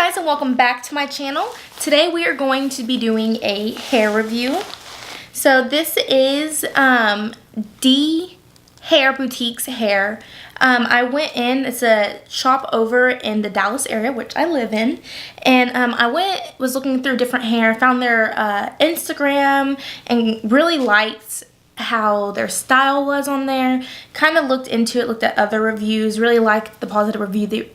guys, and welcome back to my channel. Today we are going to be doing a hair review. So this is DHAIRBOUTIQUE's hair. I went in, it's a shop over in the Dallas area, which I live in, and was looking through different hair, found their Instagram, and really liked how their style was on there. Kind of looked into it, looked at other reviews, really liked the positive reviews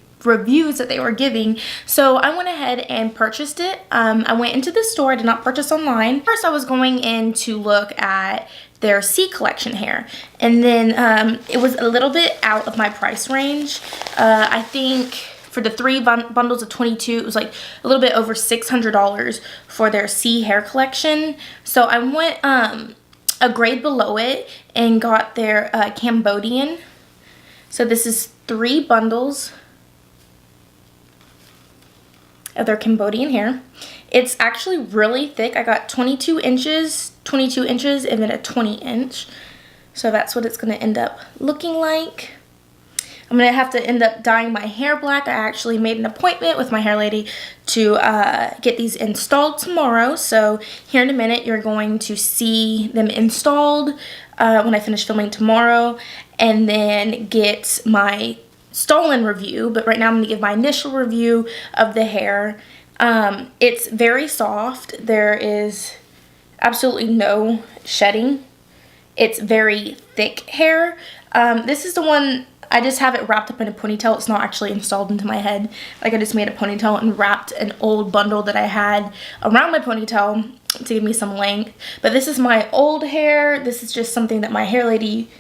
that they were giving, so I went ahead and purchased it. I went into the store. I did not purchase online. First I was going in to look at their C collection hair, and then it was a little bit out of my price range. I think for the three bundles of 22 it was like a little bit over $600 for their C hair collection, so I went a grade below it and got their Cambodian. So this is 3 bundles of their Cambodian hair. It's actually really thick. I got 22 inches, and then a 20 inch. So that's what it's gonna end up looking like. I'm gonna have to end up dyeing my hair black. I actually made an appointment with my hair lady to get these installed tomorrow. So here in a minute, you're going to see them installed when I finish filming tomorrow, and then get my stolen review. But right now I'm going to give my initial review of the hair. It's very soft. There is absolutely no shedding. It's very thick hair. This is the one, I just have it wrapped up in a ponytail. It's not actually installed into my head. Like, I just made a ponytail and wrapped an old bundle that I had around my ponytail to give me some length. But this is my old hair. This is just something that my hair lady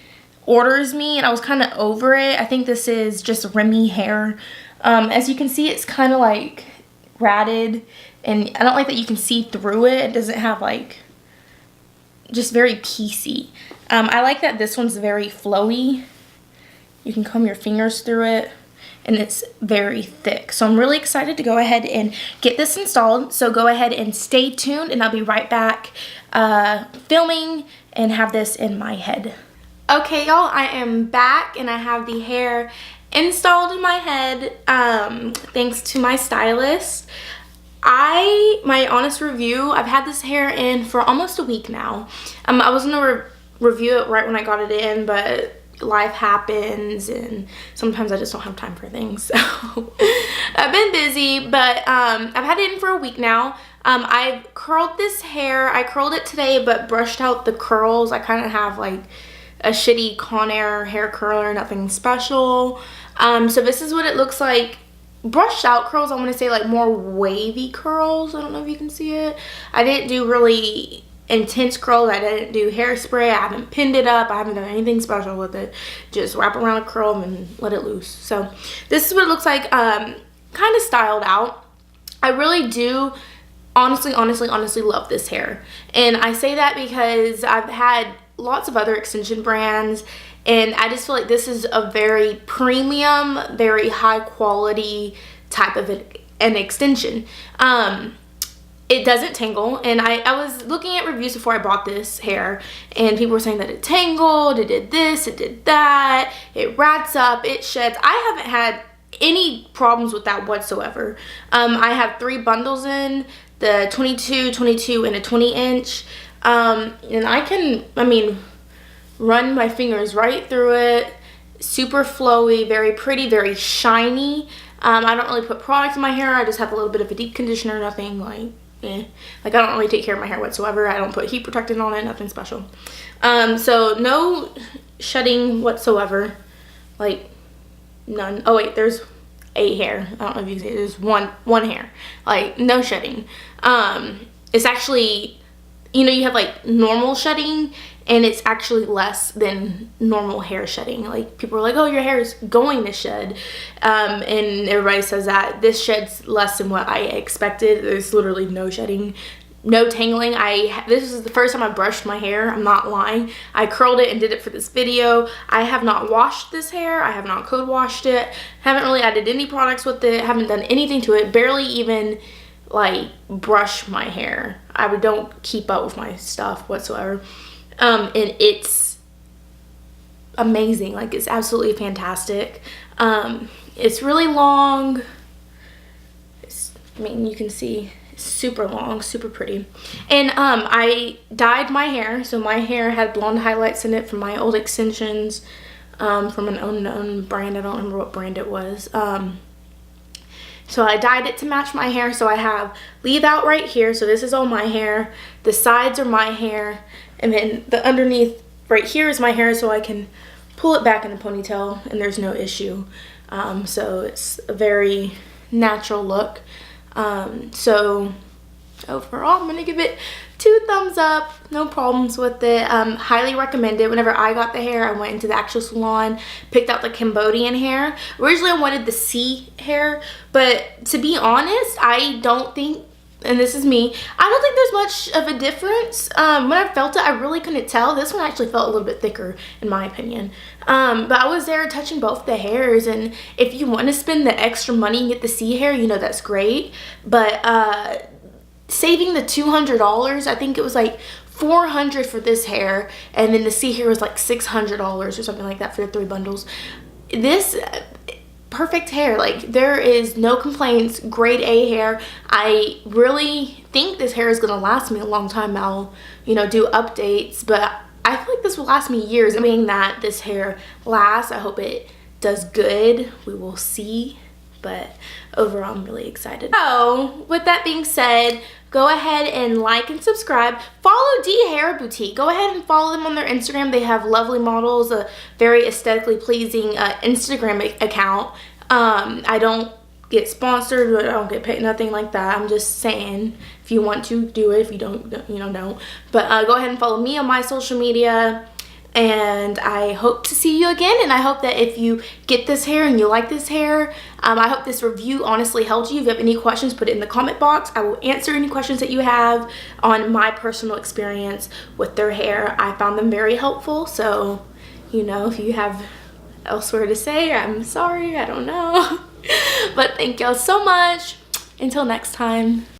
orders me, and I was kind of over it. I think this is just Remy hair. As you can see, it's kind of like ratted, and I don't like that you can see through it. It doesn't have like, just very piecey. I like that this one's very flowy. You can comb your fingers through it, and it's very thick. So I'm really excited to go ahead and get this installed. So go ahead and stay tuned, and I'll be right back filming and have this in my head. Okay, y'all, I am back, and I have the hair installed in my head, thanks to my stylist. My honest review, I've had this hair in for almost a week now. I was gonna review it right when I got it in, but life happens, and sometimes I just don't have time for things, so I've been busy, but I've had it in for a week now. I've curled this hair. I curled it today, but brushed out the curls. I kind of have like a shitty Conair hair curler, nothing special. So this is what it looks like. Brushed out curls, I want to say like more wavy curls. I don't know if you can see it. I didn't do really intense curls. I didn't do hairspray. I haven't pinned it up. I haven't done anything special with it. Just wrap around a curl and let it loose. So this is what it looks like, kind of styled out. I really do honestly love this hair. And I say that because I've had lots of other extension brands, and I just feel like this is a very premium, very high quality type of an extension. It doesn't tangle, and I was looking at reviews before I bought this hair, and people were saying that it tangled, it did this, it did that, it rats up, it sheds. I haven't had any problems with that whatsoever. I have 3 bundles in, the 22, 22, and a 20 inch. And I can, run my fingers right through it. Super flowy, very pretty, very shiny. I don't really put product in my hair. I just have a little bit of a deep conditioner, nothing like, Like, I don't really take care of my hair whatsoever. I don't put heat protectant on it, nothing special. So no shedding whatsoever. Like, none. Oh wait, there's a hair. I don't know if you can see it. There's one hair. Like, no shedding. It's actually, you have like normal shedding, and it's actually less than normal hair shedding. Like, people are like, oh, your hair is going to shed, and everybody says that. This sheds less than what I expected. There's literally no shedding, no tangling. This is the first time I brushed my hair. I'm not lying. I curled it and did it for this video. I have not washed this hair. I have not code washed it. Haven't really added any products with it. Haven't done anything to it. Barely even like brush my hair. I don't keep up with my stuff whatsoever. And it's amazing. Like, it's absolutely fantastic. It's really long. I mean, you can see it's super long, super pretty. And I dyed my hair, so my hair had blonde highlights in it from my old extensions, from an unknown brand. I don't remember what brand it was. So I dyed it to match my hair. So I have leave out right here. So this is all my hair. The sides are my hair. And then the underneath right here is my hair, so I can pull it back in a ponytail and there's no issue. So it's a very natural look. So overall, I'm gonna give it 2 thumbs up. No problems with it. Highly recommend it. Whenever I got the hair, I went into the actual salon, picked out the Cambodian hair. Originally I wanted the C hair, but to be honest, I don't think, and this is me, I don't think there's much of a difference. When I felt it, I really couldn't tell. This one actually felt a little bit thicker in my opinion. But I was there touching both the hairs, and if you want to spend the extra money and get the C hair, you know, that's great. But saving the $200, I think it was like $400 for this hair, and then the C hair was like $600 or something like that for the 3 bundles. This perfect hair, like there is no complaints. Grade A hair. I really think this hair is gonna last me a long time. I'll, you know, do updates, but I feel like this will last me years. I mean, that this hair lasts. I hope it does good. We will see. But overall, I'm really excited. So with that being said, go ahead and like and subscribe. Follow Dhair Boutique. Go ahead and follow them on their Instagram. They have lovely models, a very aesthetically pleasing Instagram account. I don't get sponsored, I don't get paid, nothing like that. I'm just saying, if you want to, do it. If you don't, you know, don't. But go ahead and follow me on my social media. And I hope to see you again, and I hope that if you get this hair and you like this hair, I hope this review honestly helped you. If you have any questions, put it in the comment box. I will answer any questions that you have on my personal experience with their hair. I found them very helpful, so, you know, if you have elsewhere to say, I'm sorry, I don't know. But thank y'all so much. Until next time.